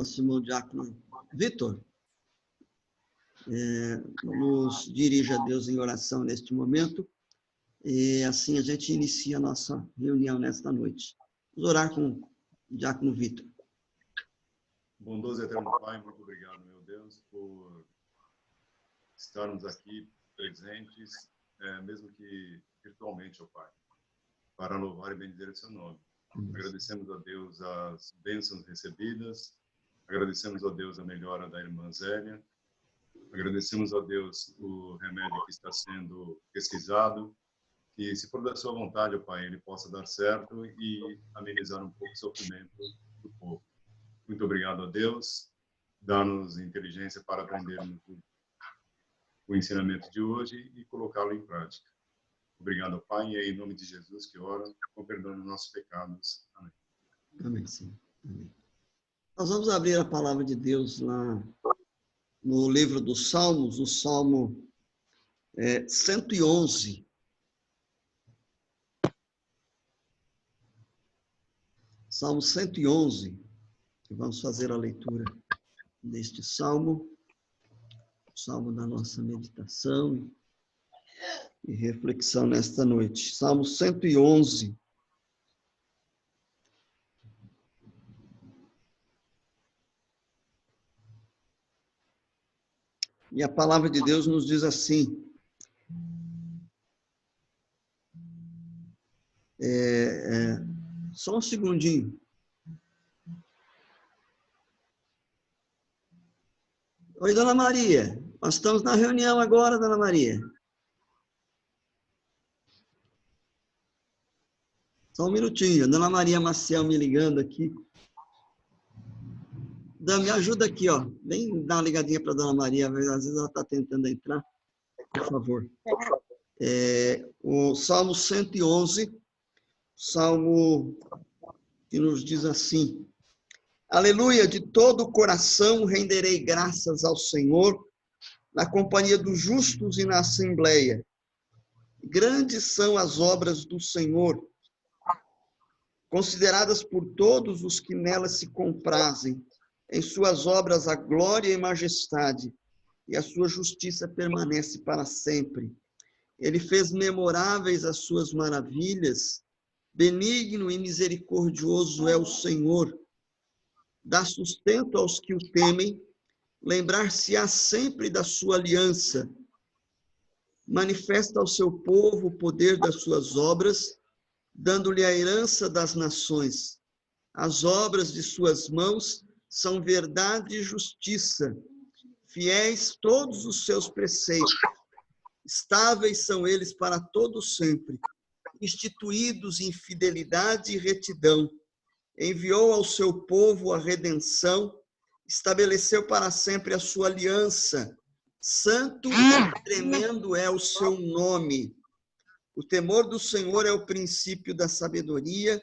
próximo diácono Vitor nos dirija a Deus em oração neste momento, e assim a gente inicia a nossa reunião nesta noite. Vamos orar com o diácono Vitor. Bondoso e eterno Pai, muito obrigado, meu Deus, por estarmos aqui presentes, mesmo que virtualmente, ó Pai, para louvar e bendizer o seu nome. Agradecemos a Deus as bênçãos recebidas, agradecemos a Deus a melhora da irmã Zélia, agradecemos a Deus o remédio que está sendo pesquisado, que se for da sua vontade, ó Pai, ele possa dar certo e amenizar um pouco o sofrimento do povo. Muito obrigado a Deus, dá-nos inteligência para aprendermos o ensinamento de hoje e colocá-lo em prática. Obrigado, Pai, e é em nome de Jesus que oro, com perdão dos nossos pecados. Amém. Amém, sim. Amém. Nós vamos abrir a palavra de Deus lá no livro dos Salmos, o Salmo 111. Salmo 111. Vamos fazer a leitura deste salmo, o salmo da nossa meditação e reflexão nesta noite. Salmo 111. E a palavra de Deus nos diz assim: só um segundinho. Oi, Dona Maria. Nós estamos na reunião agora, Dona Maria. Só um minutinho. Dona Maria Maciel me ligando aqui. Me ajuda aqui, ó. Vem dar uma ligadinha para a Dona Maria. Às vezes ela está tentando entrar. Por favor. O Salmo 111, salmo que nos diz assim: Aleluia, de todo o coração renderei graças ao Senhor, na companhia dos justos e na assembleia. Grandes são as obras do Senhor, consideradas por todos os que nelas se comprazem. Em suas obras a glória e majestade, e a sua justiça permanece para sempre. Ele fez memoráveis as suas maravilhas, benigno e misericordioso é o Senhor. Dá sustento aos que o temem, lembrar-se-á sempre da sua aliança. Manifesta ao seu povo o poder das suas obras, dando-lhe a herança das nações. As obras de suas mãos são verdade e justiça, fiéis todos os seus preceitos. Estáveis são eles para todo sempre, instituídos em fidelidade e retidão. Enviou ao seu povo a redenção, estabeleceu para sempre a sua aliança. Santo e tremendo é o seu nome. O temor do Senhor é o princípio da sabedoria,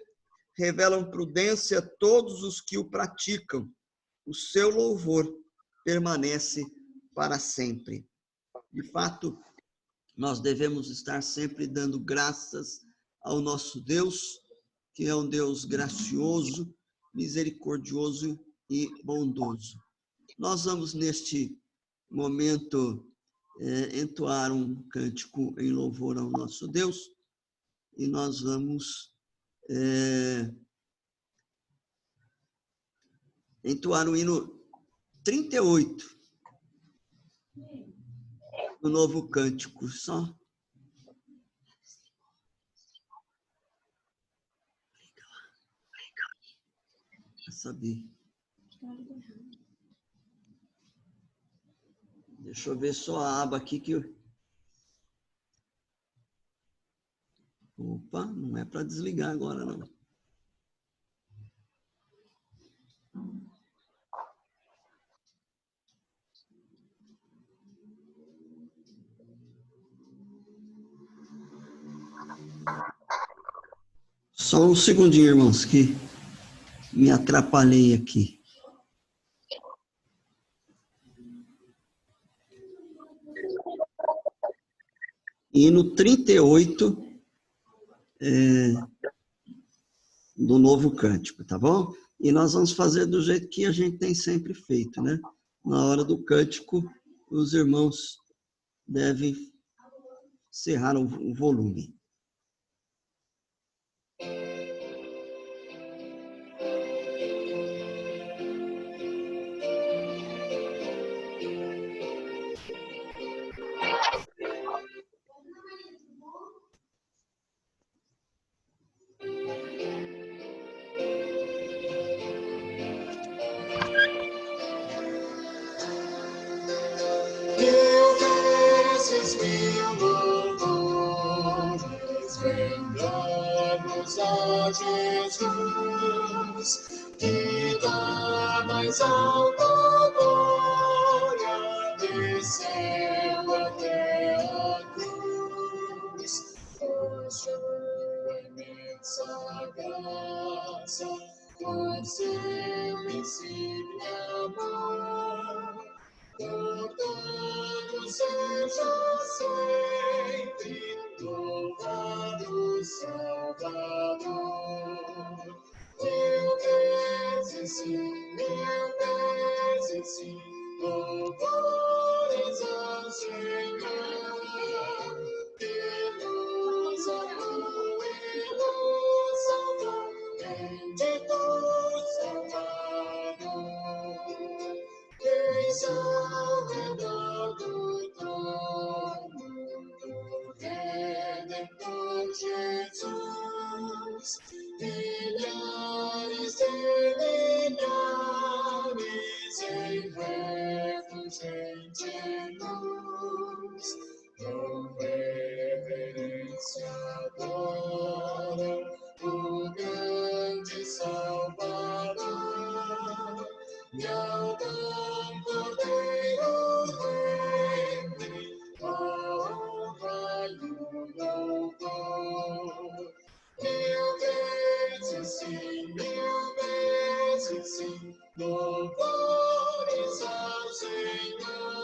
revelam prudência a todos os que o praticam. O seu louvor permanece para sempre. De fato, nós devemos estar sempre dando graças ao nosso Deus, que é um Deus gracioso, misericordioso e bondoso. Nós vamos, neste momento, entoar um cântico em louvor ao nosso Deus, e nós vamos entoar o hino 38, do novo cântico. Só. Para saber. Deixa eu ver só a aba aqui que eu... Opa, não é para desligar agora, não. Só um segundinho, irmãos, que me atrapalhei aqui. Hino 38 do novo cântico, tá bom? E nós vamos fazer do jeito que a gente tem sempre feito, né? Na hora do cântico, os irmãos devem cerrar o volume. A Jesus, que da mais alta glória desceu até a cruz, por sua imensa graça, por seu insigne amor, por todos seja sempre louvado Salvador. Mil vezes sim, louvores ao Senhor, que nos amou e nos salvou, bendito Salvador. Eis ao redor do trono do Redentor Jesus, milhares e milhares em refulgente luz, com reverência adoram o grande Salvador. E ao bom Cordeiro rende a honra e o louvor. Mil vezes sim, louvores ao Senhor,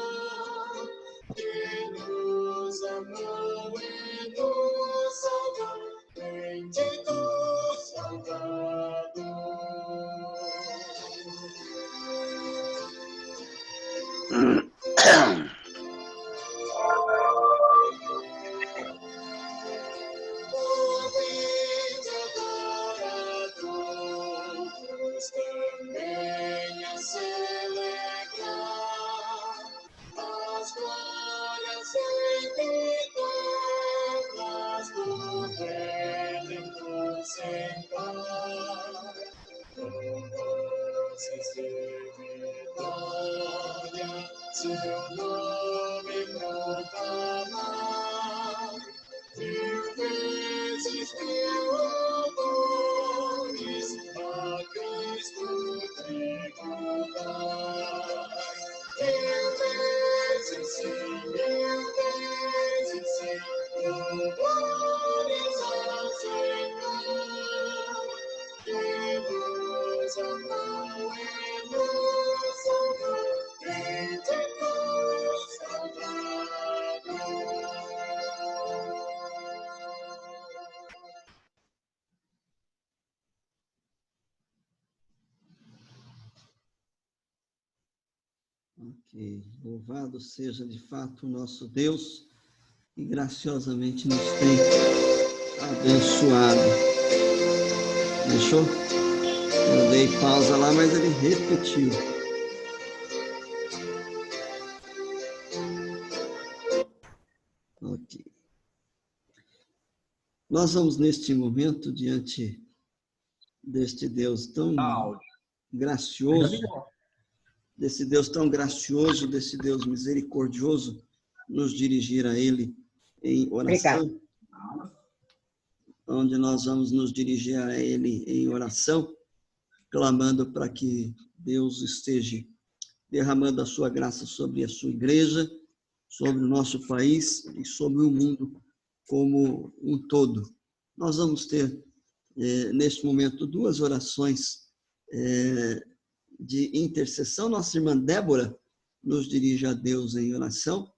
que nos amou e nos salvou, bendito Salvador. Também a celebrar as glórias e vitórias do Redentor sem par, com vozes de vitória, seu nome proclamar. Mil vezes mil louvores a Cristo tributar. Mil vezes sim, louvores ao Senhor, que nos amou e nos salvou, bendito Salvador. Ok, louvado seja de fato o nosso Deus, que graciosamente nos tem abençoado. Deixou? Eu dei pausa lá, mas ele repetiu. Ok. Nós vamos neste momento diante deste Deus tão gracioso, desse Deus tão gracioso, desse Deus misericordioso, nos dirigir a Ele em oração, onde nós vamos nos dirigir a Ele em oração, clamando para que Deus esteja derramando a sua graça sobre a sua igreja, sobre o nosso país e sobre o mundo como um todo. Nós vamos ter, neste momento, duas orações de intercessão. Nossa irmã Débora nos dirige a Deus em oração,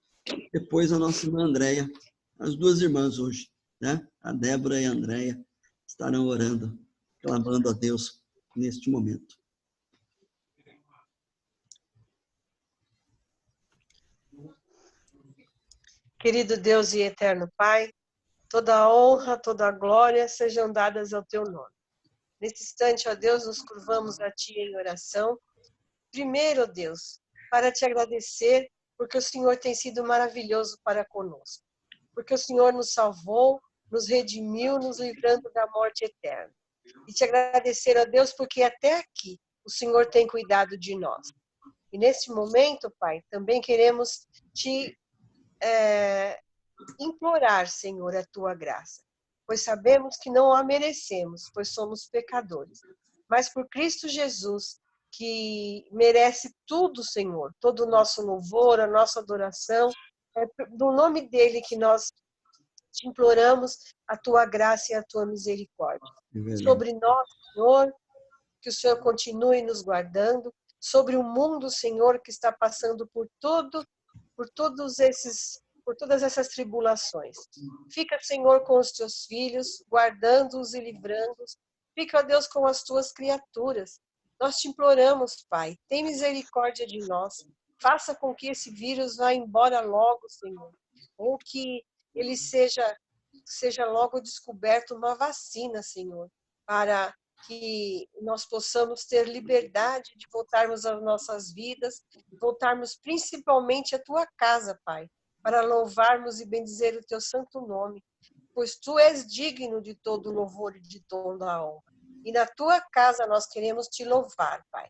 depois a nossa irmã Andréia, as duas irmãs hoje, né? A Débora e a Andréia estarão orando, clamando a Deus neste momento. Querido Deus e eterno Pai, toda a honra, toda a glória sejam dadas ao teu nome. Nesse instante, ó Deus, nos curvamos a ti em oração. Primeiro, ó Deus, para te agradecer, porque o Senhor tem sido maravilhoso para conosco. Porque o Senhor nos salvou, nos redimiu, nos livrando da morte eterna. E te agradecer, ó Deus, porque até aqui o Senhor tem cuidado de nós. E neste momento, Pai, também queremos te implorar, Senhor, a tua graça, pois sabemos que não a merecemos, pois somos pecadores. Mas por Cristo Jesus, que merece tudo, Senhor, todo o nosso louvor, a nossa adoração, é do nome dele que nós te imploramos a tua graça e a tua misericórdia. Sobre nós, Senhor, que o Senhor continue nos guardando, sobre o mundo, Senhor, que está passando por todas essas tribulações. Fica, Senhor, com os teus filhos, guardando-os e livrando-os. Fica, ó Deus, com as tuas criaturas. Nós te imploramos, Pai, tem misericórdia de nós. Faça com que esse vírus vá embora logo, Senhor. Ou que ele seja logo descoberto uma vacina, Senhor, para que nós possamos ter liberdade de voltarmos às nossas vidas, voltarmos principalmente à tua casa, Pai, para louvarmos e bendizer o teu santo nome, pois tu és digno de todo louvor e de toda a honra. E na tua casa nós queremos te louvar, Pai.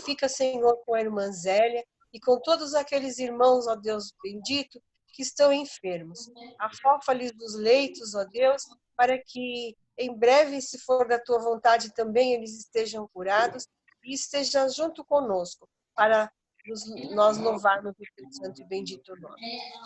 Fica, Senhor, com a irmã Zélia e com todos aqueles irmãos, ó Deus bendito, que estão enfermos. Afofa-lhes dos leitos, ó Deus, para que em breve, se for da tua vontade também, eles estejam curados e estejam junto conosco, para nós louvarmos o teu santo e bendito nome.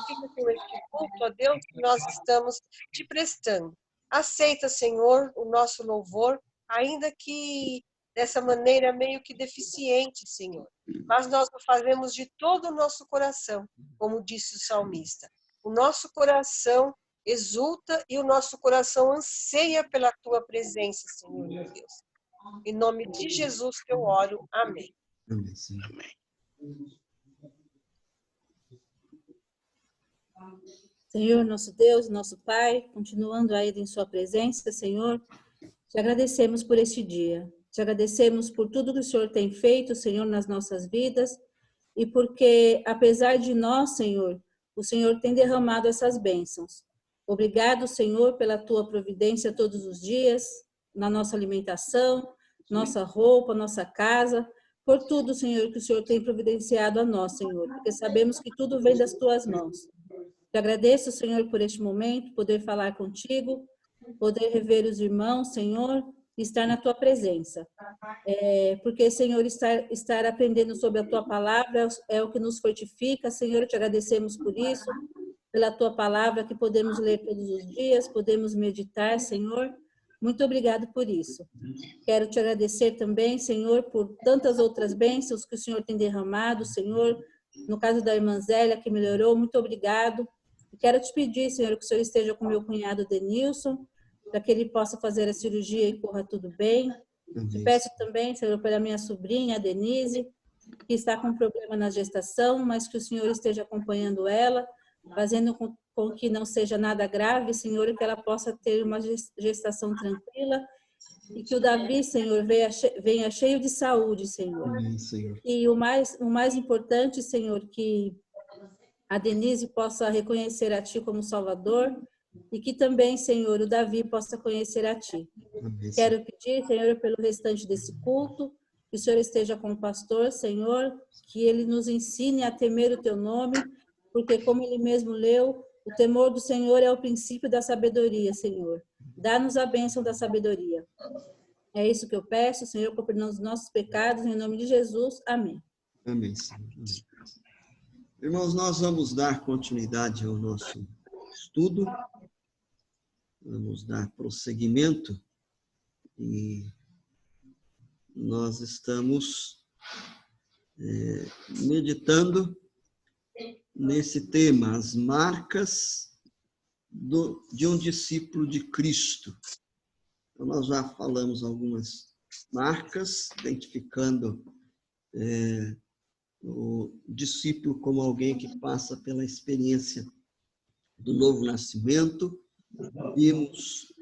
Fica com este culto, ó Deus, que nós estamos te prestando. Aceita, Senhor, o nosso louvor, ainda que dessa maneira meio que deficiente, Senhor. Mas nós o fazemos de todo o nosso coração, como disse o salmista. O nosso coração exulta e o nosso coração anseia pela tua presença, Senhor, meu Deus. Em nome de Jesus que eu oro. Amém. Amém, Senhor. Senhor, nosso Deus, nosso Pai, continuando aí em sua presença, Senhor, te agradecemos por este dia. Te agradecemos por tudo que o Senhor tem feito, Senhor, nas nossas vidas e porque, apesar de nós, Senhor, o Senhor tem derramado essas bênçãos. Obrigado, Senhor, pela tua providência todos os dias, na nossa alimentação, nossa roupa, nossa casa, por tudo, Senhor, que o Senhor tem providenciado a nós, Senhor, porque sabemos que tudo vem das tuas mãos. Te agradeço, Senhor, por este momento, poder falar contigo, poder rever os irmãos, Senhor, e estar na tua presença. Porque, Senhor, estar aprendendo sobre a tua palavra é o que nos fortifica. Senhor, te agradecemos por isso, pela tua palavra que podemos ler todos os dias, podemos meditar, Senhor. Muito obrigado por isso. Quero te agradecer também, Senhor, por tantas outras bênçãos que o Senhor tem derramado, Senhor. No caso da irmã Zélia, que melhorou, muito obrigado. E quero te pedir, Senhor, que o Senhor esteja com meu cunhado Denilson, para que ele possa fazer a cirurgia e corra tudo bem. Te peço também, Senhor, pela minha sobrinha, a Denise, que está com problema na gestação, mas que o Senhor esteja acompanhando ela, fazendo com que não seja nada grave, Senhor, e que ela possa ter uma gestação tranquila, e que o Davi, Senhor, venha cheio de saúde, Senhor. Amém, Senhor. E o mais importante, Senhor, que a Denise possa reconhecer a Ti como Salvador, e que também, Senhor, o Davi possa conhecer a Ti. Amém, Senhor. Quero pedir, Senhor, pelo restante desse culto, que o Senhor esteja com o pastor, Senhor, que ele nos ensine a temer o Teu nome, porque, como ele mesmo leu, o temor do Senhor é o princípio da sabedoria, Senhor. Dá-nos a bênção da sabedoria. É isso que eu peço, Senhor, por perdoar os nossos pecados, em nome de Jesus. Amém. Amém, Senhor. Amém. Irmãos, nós vamos dar continuidade ao nosso estudo, vamos dar prosseguimento e nós estamos meditando nesse tema, as marcas de um discípulo de Cristo. Então, nós já falamos algumas marcas, identificando o discípulo como alguém que passa pela experiência do novo nascimento. Vimos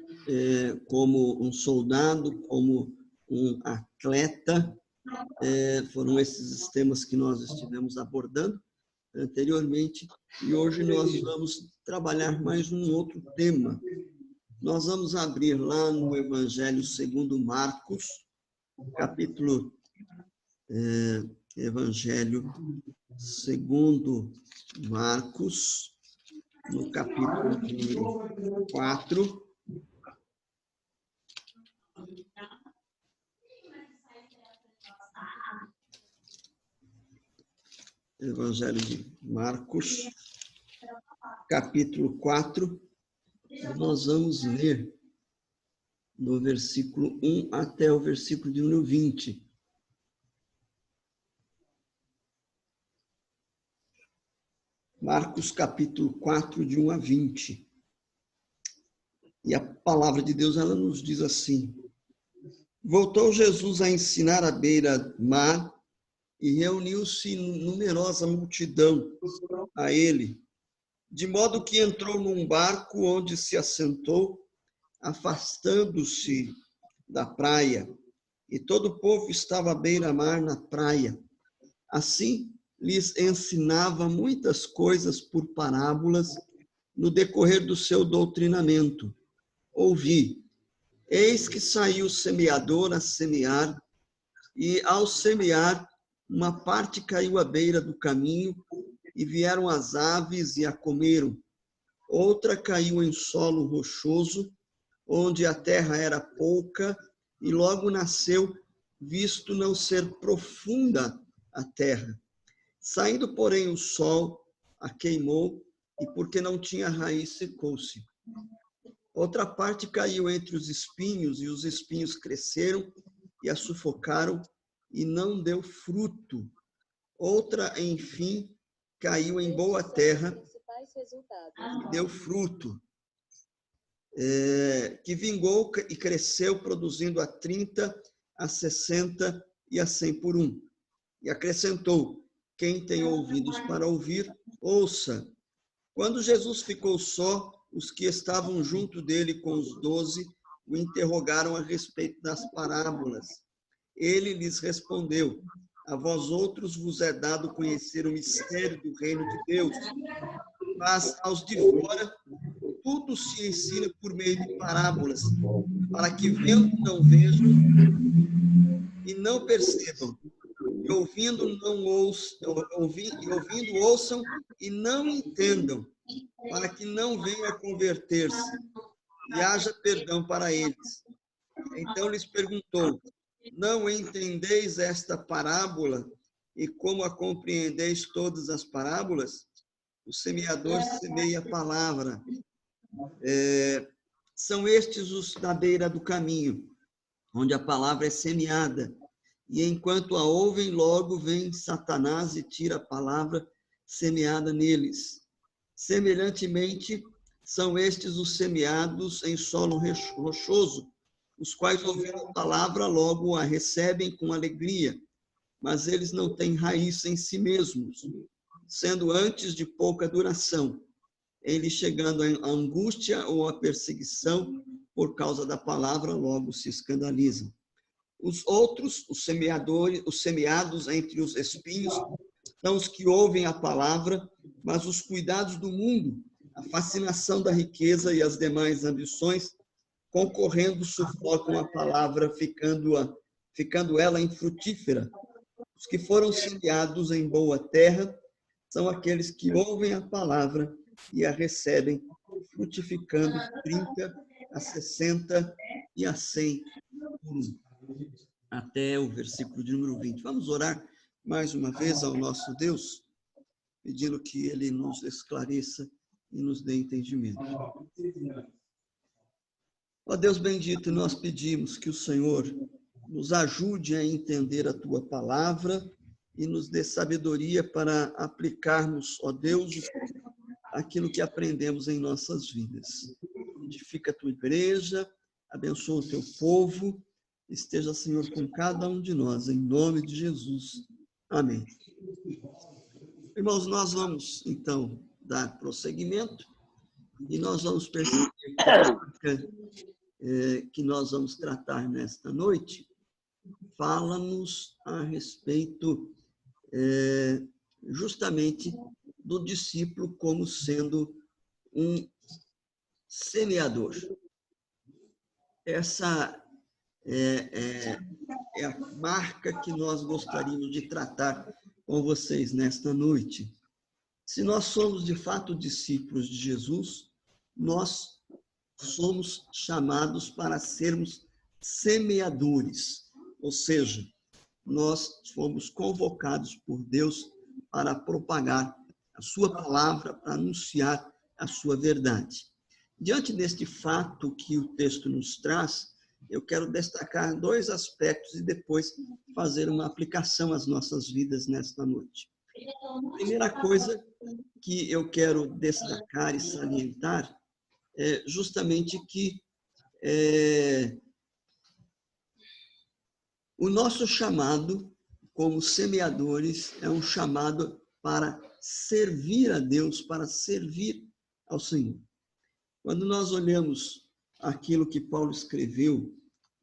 como um soldado, como um atleta. Foram esses os temas que nós estivemos abordando anteriormente, e hoje nós vamos trabalhar mais um outro tema. Nós vamos abrir lá no Evangelho segundo Marcos, capítulo Evangelho segundo Marcos, no capítulo número 4. Evangelho de Marcos, capítulo 4, nós vamos ler do versículo 1 até o versículo de número 20. Marcos, capítulo 4, de 1 a 20. E a palavra de Deus, ela nos diz assim: Voltou Jesus a ensinar à beira-mar, e reuniu-se numerosa multidão a ele, de modo que entrou num barco onde se assentou, afastando-se da praia, e todo o povo estava à beira-mar na praia. Assim, lhes ensinava muitas coisas por parábolas no decorrer do seu doutrinamento. Ouvi: eis que saiu o semeador a semear, e ao semear, uma parte caiu à beira do caminho, e vieram as aves e a comeram. Outra caiu em solo rochoso, onde a terra era pouca, e logo nasceu, visto não ser profunda a terra. Saindo, porém, o sol a queimou, e porque não tinha raiz, secou-se. Outra parte caiu entre os espinhos, e os espinhos cresceram e a sufocaram, e não deu fruto. Outra, enfim, caiu em boa terra, deu fruto, que vingou e cresceu, produzindo a 30, a 60 e a 100 por um. E acrescentou: quem tem ouvidos para ouvir, ouça. Quando Jesus ficou só, os que estavam junto dele com os 12 o interrogaram a respeito das parábolas. Ele lhes respondeu: a vós outros vos é dado conhecer o mistério do reino de Deus, mas aos de fora tudo se ensina por meio de parábolas, para que vendo não vejam e não percebam, e ouvindo ouçam e não entendam, para que não venham a converter-se e haja perdão para eles. Então lhes perguntou: não entendeis esta parábola, e como a compreendeis todas as parábolas? O semeador semeia a palavra. São estes os da beira do caminho, onde a palavra é semeada. E enquanto a ouvem, logo vem Satanás e tira a palavra semeada neles. Semelhantemente, são estes os semeados em solo rochoso, os quais, ouvindo a palavra, logo a recebem com alegria, mas eles não têm raiz em si mesmos, sendo antes de pouca duração, eles chegando à angústia ou à perseguição por causa da palavra, logo se escandalizam. Os outros, os semeadores, os semeados entre os espinhos, são os que ouvem a palavra, mas os cuidados do mundo, a fascinação da riqueza e as demais ambições, concorrendo, sufocam a palavra, ficando ela infrutífera. Os que foram semeados em boa terra são aqueles que ouvem a palavra e a recebem, frutificando 30, a 60 e a 100 por um. Até o versículo de número 20. Vamos orar mais uma vez ao nosso Deus, pedindo que Ele nos esclareça e nos dê entendimento. Ó Deus bendito, nós pedimos que o Senhor nos ajude a entender a Tua palavra e nos dê sabedoria para aplicarmos, ó Deus, aquilo que aprendemos em nossas vidas. Edifica a Tua igreja, abençoa o Teu povo esteja, Senhor, com cada um de nós, em nome de Jesus. Amém. Irmãos, nós vamos, então, dar prosseguimento e nós vamos perceber que nós vamos tratar nesta noite, fala-nos a respeito justamente do discípulo como sendo um semeador. Essa é a marca que nós gostaríamos de tratar com vocês nesta noite. Se nós somos de fato discípulos de Jesus, nós somos chamados para sermos semeadores, ou seja, nós fomos convocados por Deus para propagar a sua palavra, para anunciar a sua verdade. Diante deste fato que o texto nos traz, eu quero destacar 2 aspectos e depois fazer uma aplicação às nossas vidas nesta noite. A primeira coisa que eu quero destacar e salientar é justamente que o nosso chamado como semeadores é um chamado para servir a Deus, para servir ao Senhor. Quando nós olhamos aquilo que Paulo escreveu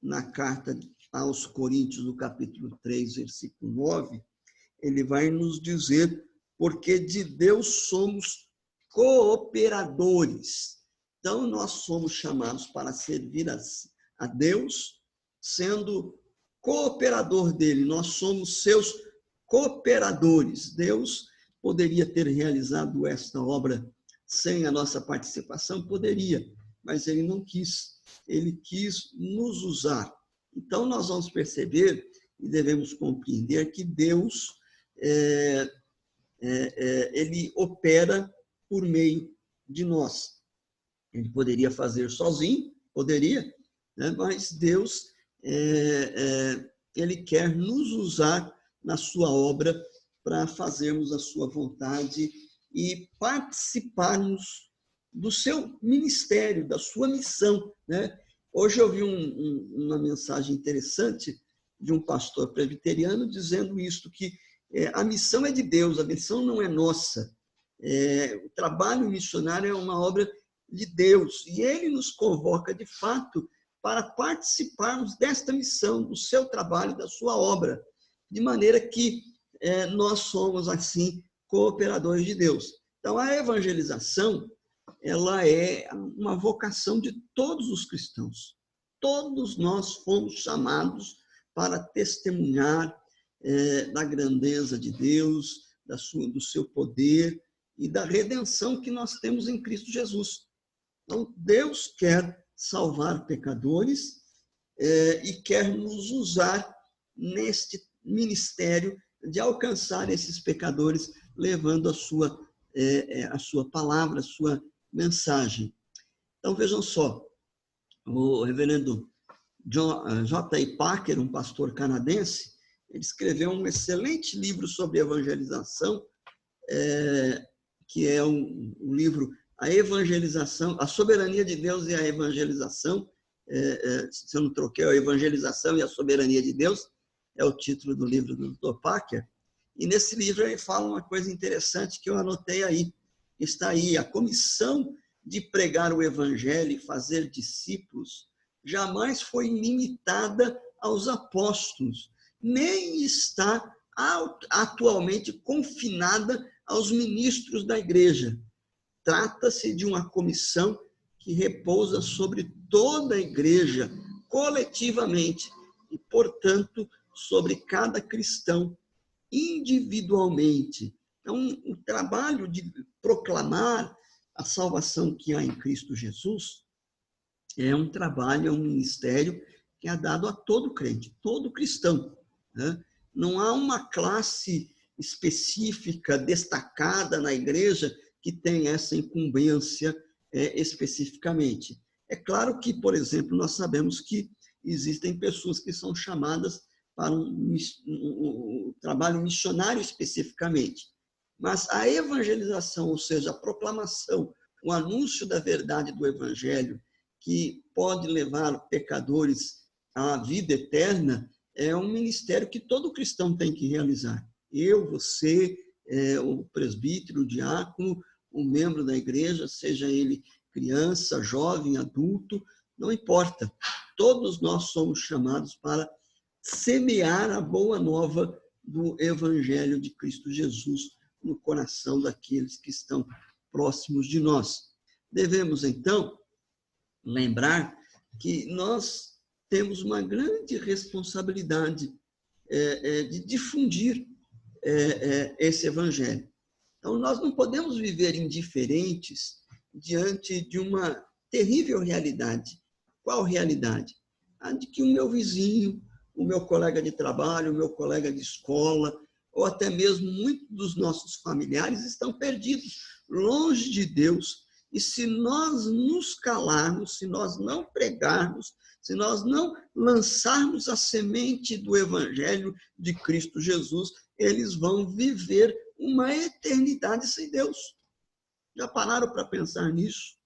na carta aos Coríntios, no capítulo 3, versículo 9, ele vai nos dizer, porque de Deus somos cooperadores. Então, nós somos chamados para servir a Deus, sendo cooperador dele. Nós somos seus cooperadores. Deus poderia ter realizado esta obra sem a nossa participação? Poderia, mas ele não quis. Ele quis nos usar. Então, nós vamos perceber e devemos compreender que Deus ele opera por meio de nós. Ele poderia fazer sozinho, poderia, né? Mas Deus ele quer nos usar na sua obra para fazermos a sua vontade e participarmos do seu ministério, da sua missão, né? Hoje eu vi uma mensagem interessante de um pastor presbiteriano dizendo isto, que a missão é de Deus, a missão não é nossa. O trabalho missionário é uma obra de Deus e ele nos convoca, de fato, para participarmos desta missão, do seu trabalho, da sua obra, de maneira que nós somos, assim, cooperadores de Deus. Então, a evangelização, ela é uma vocação de todos os cristãos. Todos nós fomos chamados para testemunhar da grandeza de Deus, do seu poder e da redenção que nós temos em Cristo Jesus. Então, Deus quer salvar pecadores e quer nos usar neste ministério de alcançar esses pecadores, levando a sua palavra, a sua mensagem. Então, vejam só, o reverendo J.I. Packer, um pastor canadense, ele escreveu um excelente livro sobre evangelização, que é um livro, A Evangelização, a Soberania de Deus e a Evangelização, se eu não troquei, a Evangelização e a Soberania de Deus, é o título do livro do Dr. Packer. E nesse livro ele fala uma coisa interessante que eu anotei aí. Está aí, a comissão de pregar o evangelho e fazer discípulos jamais foi limitada aos apóstolos, nem está atualmente confinada aos ministros da igreja. Trata-se de uma comissão que repousa sobre toda a igreja, coletivamente, e, portanto, sobre cada cristão, individualmente. Então, o trabalho de proclamar a salvação que há em Cristo Jesus é um trabalho, é um ministério que é dado a todo crente, todo cristão, né? Não há uma classe específica, destacada na igreja, que tem essa incumbência especificamente. É claro que, por exemplo, nós sabemos que existem pessoas que são chamadas para um trabalho missionário especificamente. Mas a evangelização, ou seja, a proclamação, o anúncio da verdade do evangelho, que pode levar pecadores a vida eterna é um ministério que todo cristão tem que realizar. Eu, você, o presbítero, o diácono, o membro da igreja, seja ele criança, jovem, adulto, não importa. Todos nós somos chamados para semear a boa nova do Evangelho de Cristo Jesus no coração daqueles que estão próximos de nós. Devemos, então, lembrar que nós temos uma grande responsabilidade de difundir esse Evangelho. Então, nós não podemos viver indiferentes diante de uma terrível realidade. Qual realidade? A de que o meu vizinho, o meu colega de trabalho, o meu colega de escola, ou até mesmo muitos dos nossos familiares estão perdidos, longe de Deus. E se nós nos calarmos, se nós não pregarmos, se nós não lançarmos a semente do Evangelho de Cristo Jesus, eles vão viver uma eternidade sem Deus. Já pararam para pensar nisso?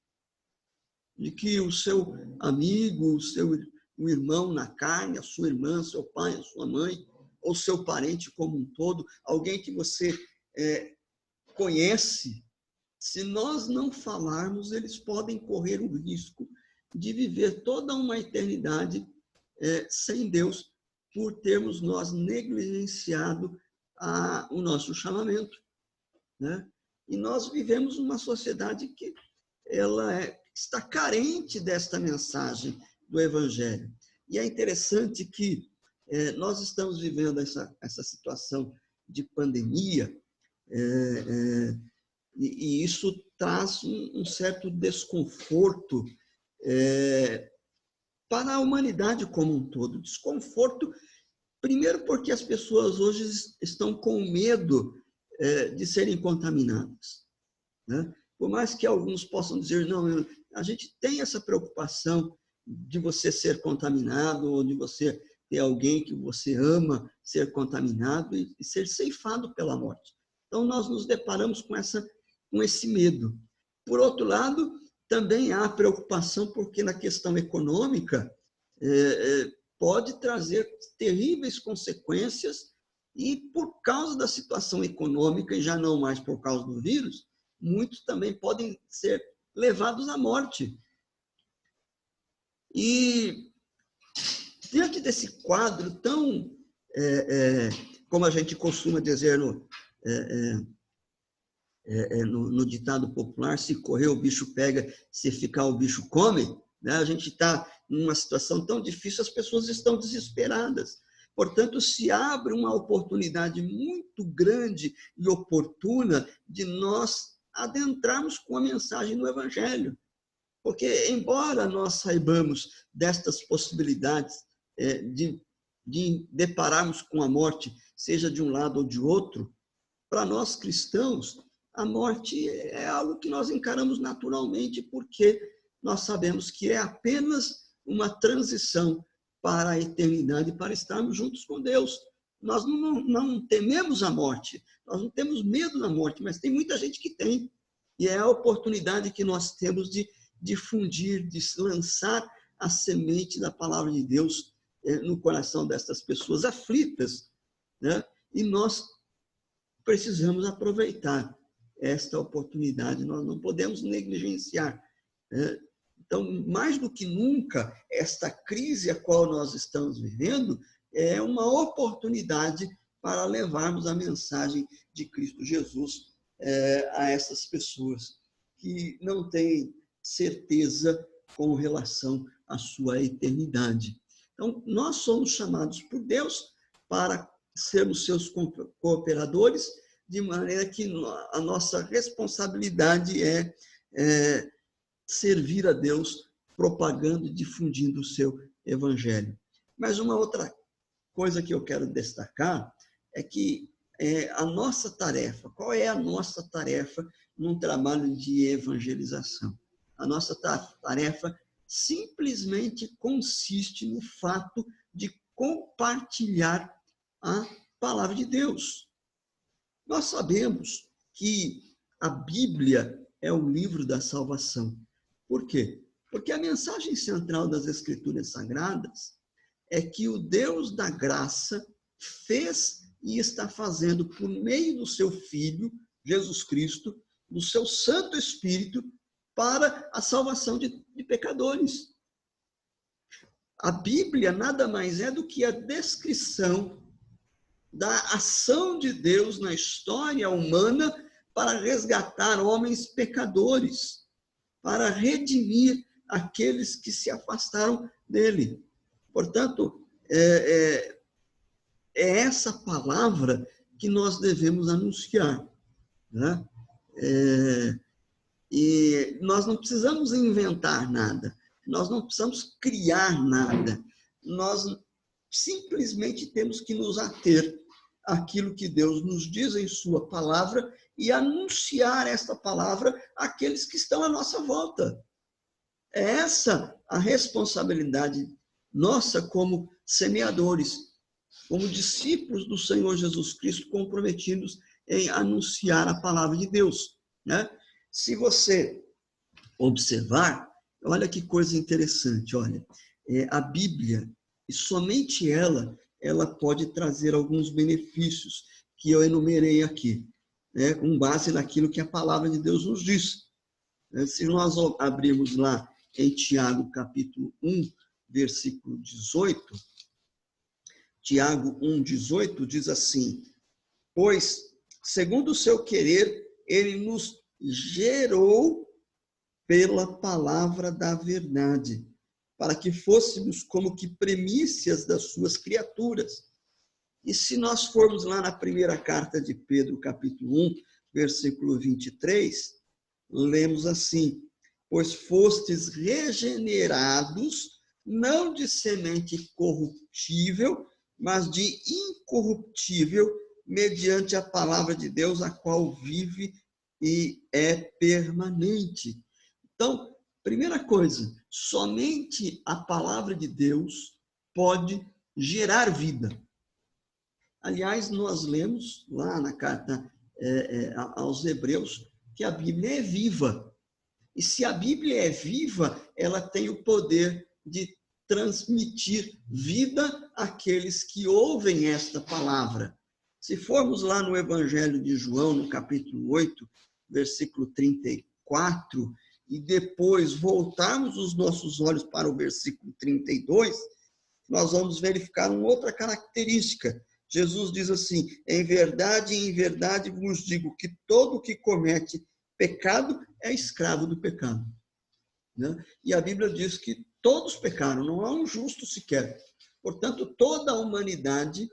De que o seu amigo, o irmão na carne, a sua irmã, seu pai, a sua mãe, ou seu parente como um todo, alguém que você conhece, se nós não falarmos, eles podem correr o risco de viver toda uma eternidade sem Deus, por termos nós negligenciado o nosso chamamento, né? E nós vivemos uma sociedade que ela está carente desta mensagem do Evangelho. E é interessante que nós estamos vivendo essa situação de pandemia, e isso traz um certo desconforto para a humanidade como um todo. Desconforto, primeiro porque as pessoas hoje estão com medo de serem contaminadas, né? Por mais que alguns possam dizer, não, a gente tem essa preocupação de você ser contaminado, ou de você ter alguém que você ama ser contaminado e ser ceifado pela morte. Então, nós nos deparamos com esse medo. Por outro lado, também há preocupação porque na questão econômica pode trazer terríveis consequências e por causa da situação econômica, e já não mais por causa do vírus, muitos também podem ser levados à morte. E diante desse quadro tão, como a gente costuma dizer no ditado popular, se correr o bicho pega, se ficar o bicho come, né? A gente está numa situação tão difícil, as pessoas estão desesperadas. Portanto, se abre uma oportunidade muito grande e oportuna de nós adentrarmos com a mensagem do Evangelho. Porque, embora nós saibamos destas possibilidades de depararmos com a morte, seja de um lado ou de outro, para nós cristãos, a morte é algo que nós encaramos naturalmente, porque nós sabemos que é apenas uma transição para a eternidade, para estarmos juntos com Deus. Nós não tememos a morte, nós não temos medo da morte, mas tem muita gente que tem. E é a oportunidade que nós temos de difundir, de lançar a semente da palavra de Deus no coração dessas pessoas aflitas, né? E nós precisamos aproveitar esta oportunidade, nós não podemos negligenciar, né? Então, mais do que nunca, esta crise a qual nós estamos vivendo é uma oportunidade para levarmos a mensagem de Cristo Jesus a essas pessoas que não têm certeza com relação à sua eternidade. Então, nós somos chamados por Deus para sermos seus cooperadores, de maneira que a nossa responsabilidade é servir a Deus, propagando e difundindo o seu Evangelho. Mas uma outra coisa que eu quero destacar é que a nossa tarefa, qual é a nossa tarefa num trabalho de evangelização? A nossa tarefa simplesmente consiste no fato de compartilhar a palavra de Deus. Nós sabemos que a Bíblia é o livro da salvação. Por quê? Porque a mensagem central das Escrituras Sagradas é que o Deus da graça fez e está fazendo por meio do seu Filho, Jesus Cristo, do seu Santo Espírito, para a salvação de pecadores. A Bíblia nada mais é do que a descrição da ação de Deus na história humana para resgatar homens pecadores, para redimir aqueles que se afastaram dele. Portanto, é essa palavra que nós devemos anunciar, né? E nós não precisamos inventar nada, nós não precisamos criar nada, nós simplesmente temos que nos ater àquilo que Deus nos diz em sua palavra e anunciar esta palavra àqueles que estão à nossa volta. É essa a responsabilidade nossa como semeadores, como discípulos do Senhor Jesus Cristo, comprometidos em anunciar a palavra de Deus, né? Se você observar, olha que coisa interessante, olha, a Bíblia, e somente ela pode trazer alguns benefícios que eu enumerei aqui, né, com base naquilo que a palavra de Deus nos diz. Se nós abrirmos lá em Tiago, capítulo 1, versículo 18, Tiago 1, 18, diz assim: pois, segundo o seu querer, ele nos gerou pela palavra da verdade, para que fôssemos como que primícias das suas criaturas. E se nós formos lá na primeira carta de Pedro, capítulo 1, versículo 23, lemos assim: pois fostes regenerados, não de semente corruptível, mas de incorruptível, mediante a palavra de Deus, a qual vive e é permanente. Então, primeira coisa, somente a palavra de Deus pode gerar vida. Aliás, nós lemos lá na carta aos Hebreus que a Bíblia é viva. E se a Bíblia é viva, ela tem o poder de transmitir vida àqueles que ouvem esta palavra. Se formos lá no Evangelho de João, no capítulo 8, versículo 34, e depois voltarmos os nossos olhos para o versículo 32, nós vamos verificar uma outra característica. Jesus diz assim: em verdade vos digo que todo que comete pecado é escravo do pecado. Né? E a Bíblia diz que todos pecaram, não há um justo sequer. Portanto, toda a humanidade,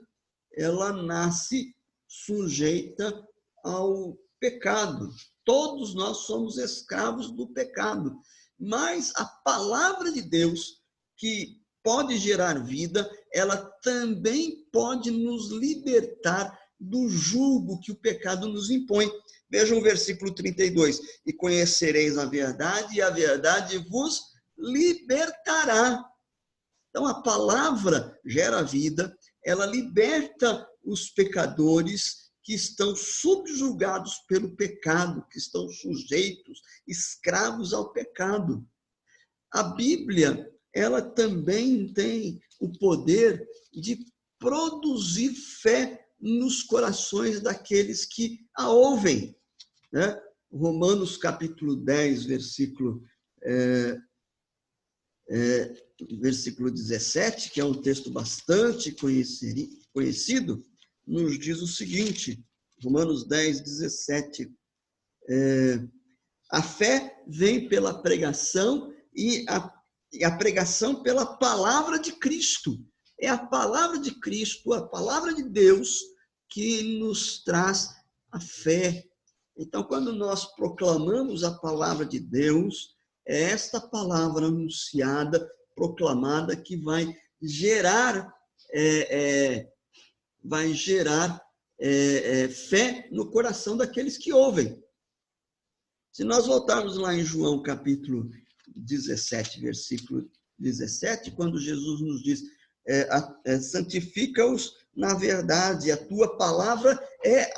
ela nasce sujeita ao pecado. Todos nós somos escravos do pecado. Mas a palavra de Deus, que pode gerar vida, ela também pode nos libertar do jugo que o pecado nos impõe. Vejam o versículo 32. E conhecereis a verdade, e a verdade vos libertará. Então, a palavra gera vida, ela liberta os pecadores que estão subjugados pelo pecado, que estão sujeitos, escravos ao pecado. A Bíblia, ela também tem o poder de produzir fé nos corações daqueles que a ouvem, né? Romanos capítulo 10, versículo 17, que é um texto bastante conhecido, nos diz o seguinte, Romanos 10, 17, a fé vem pela pregação e a pregação pela palavra de Cristo. É a palavra de Cristo, a palavra de Deus, que nos traz a fé. Então, quando nós proclamamos a palavra de Deus, é esta palavra anunciada, proclamada, que vai gerar fé no coração daqueles que ouvem. Se nós voltarmos lá em João capítulo 17, versículo 17, quando Jesus nos diz, santifica-os na verdade, a tua palavra é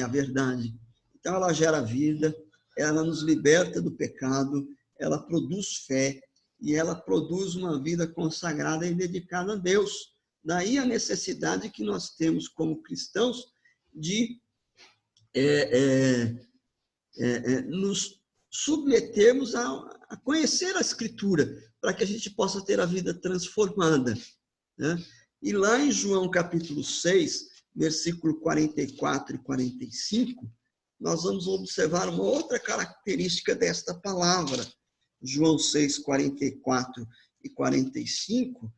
a verdade. Então, ela gera vida, ela nos liberta do pecado, ela produz fé, e ela produz uma vida consagrada e dedicada a Deus. Daí a necessidade que nós temos como cristãos de nos submetermos a conhecer a Escritura, para que a gente possa ter a vida transformada, né? E lá em João capítulo 6, versículo 44 e 45, nós vamos observar uma outra característica desta palavra. João 6, 44 e 45,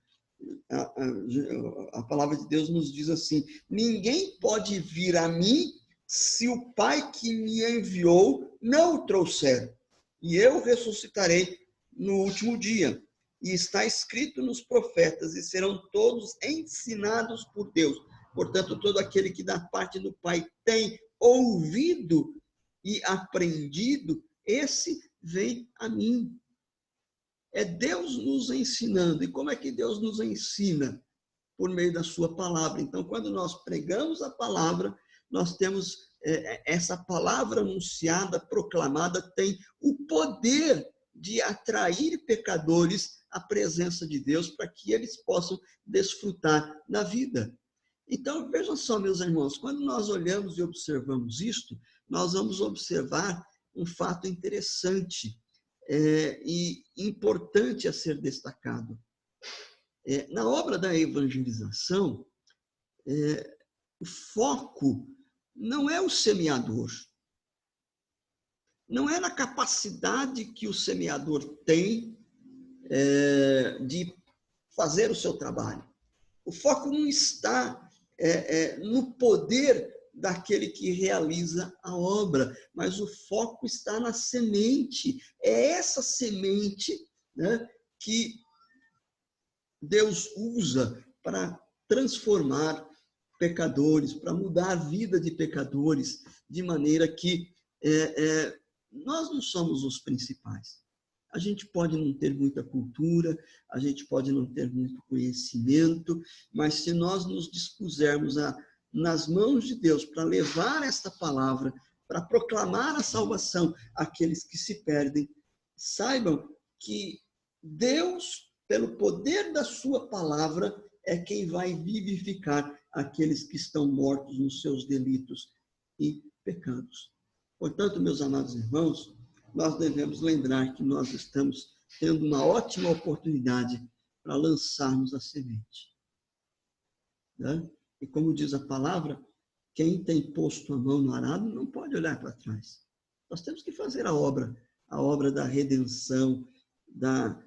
a palavra de Deus nos diz assim: ninguém pode vir a mim se o Pai que me enviou não o trouxer, e eu ressuscitarei no último dia. E está escrito nos profetas, e serão todos ensinados por Deus. Portanto, todo aquele que da parte do Pai tem ouvido e aprendido, esse vem a mim. É Deus nos ensinando. E como é que Deus nos ensina? Por meio da sua palavra. Então, quando nós pregamos a palavra, nós temos essa palavra anunciada, proclamada, tem o poder de atrair pecadores à presença de Deus, para que eles possam desfrutar da vida. Então, vejam só, meus irmãos, quando nós olhamos e observamos isto, nós vamos observar um fato interessante e importante a ser destacado. Na obra da evangelização, o foco não é o semeador, não é na capacidade que o semeador tem de fazer o seu trabalho. O foco não está no poder daquele que realiza a obra, mas o foco está na semente. É essa semente, né, que Deus usa para transformar pecadores, para mudar a vida de pecadores, de maneira que nós não somos os principais. A gente pode não ter muita cultura, a gente pode não ter muito conhecimento, mas se nós nos dispusermos nas mãos de Deus para levar esta palavra, para proclamar a salvação àqueles que se perdem, saibam que Deus, pelo poder da sua palavra, é quem vai vivificar aqueles que estão mortos nos seus delitos e pecados. Portanto, meus amados irmãos, nós devemos lembrar que nós estamos tendo uma ótima oportunidade para lançarmos a semente, né? E como diz a palavra, quem tem posto a mão no arado não pode olhar para trás. Nós temos que fazer a obra da redenção, da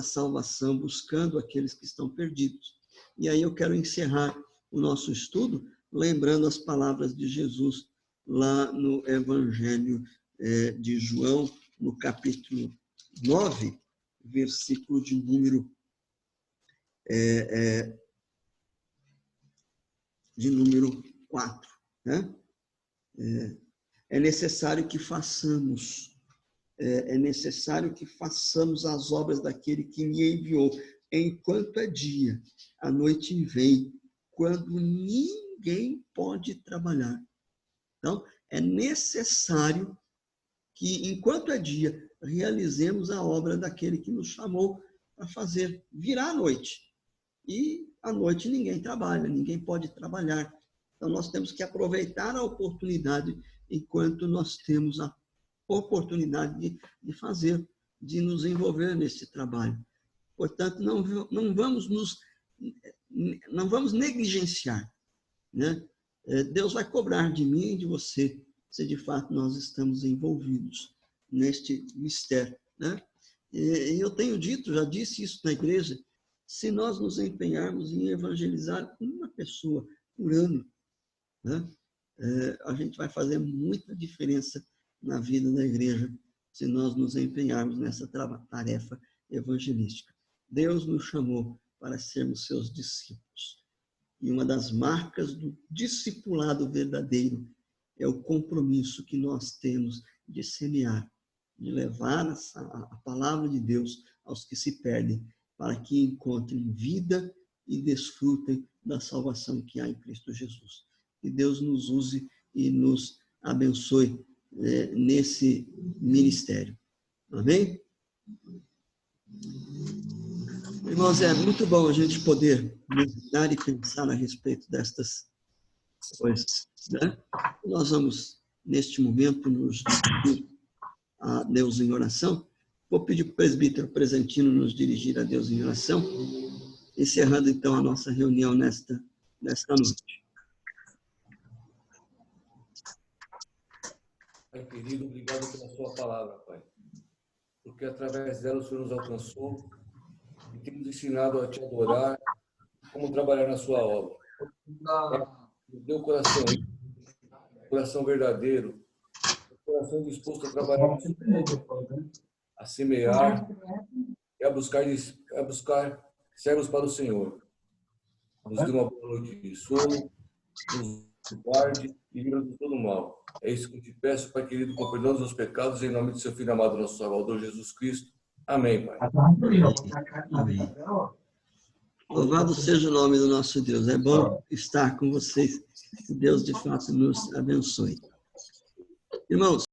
salvação, buscando aqueles que estão perdidos. E aí eu quero encerrar o nosso estudo lembrando as palavras de Jesus lá no Evangelho de João, no capítulo 9, versículo de número 4. Né? É necessário que façamos as obras daquele que me enviou, enquanto é dia. A noite vem, quando ninguém pode trabalhar. Então, é necessário que, enquanto é dia, realizemos a obra daquele que nos chamou para fazer. Virá a noite. E à noite ninguém trabalha, ninguém pode trabalhar. Então, nós temos que aproveitar a oportunidade enquanto nós temos a oportunidade de fazer, de nos envolver nesse trabalho. Portanto, não vamos negligenciar, né? Deus vai cobrar de mim e de você, se de fato nós estamos envolvidos neste mistério, né? E eu tenho dito, já disse isso na igreja, se nós nos empenharmos em evangelizar uma pessoa por ano, né? A gente vai fazer muita diferença na vida da igreja, se nós nos empenharmos nessa tarefa evangelística. Deus nos chamou para sermos seus discípulos. E uma das marcas do discipulado verdadeiro é o compromisso que nós temos de semear, de levar a palavra de Deus aos que se perdem, para que encontrem vida e desfrutem da salvação que há em Cristo Jesus. Que Deus nos use e nos abençoe nesse ministério. Amém? Irmãos, é muito bom a gente poder meditar e pensar a respeito destas coisas, né? Nós vamos, neste momento, nos dirigir a Deus em oração. Vou pedir para o presbítero Presentino nos dirigir a Deus em oração, encerrando, então, a nossa reunião nesta noite. Pai querido, obrigado pela sua palavra, Pai. Porque através dela o Senhor nos alcançou e tem nos ensinado a te adorar, como trabalhar na sua obra. Dê um coração verdadeiro, um coração disposto a trabalhar na sua obra, a semear e a buscar servos para o Senhor. Nos dê uma boa noite de sono, nos guarde e livra de todo mal. É isso que eu te peço, Pai querido, com perdão dos meus pecados, em nome do seu Filho amado, nosso Salvador Jesus Cristo. Amém, Pai. Amém. Louvado seja o nome do nosso Deus. É bom estar com vocês. Que Deus, de fato, nos abençoe. Irmãos,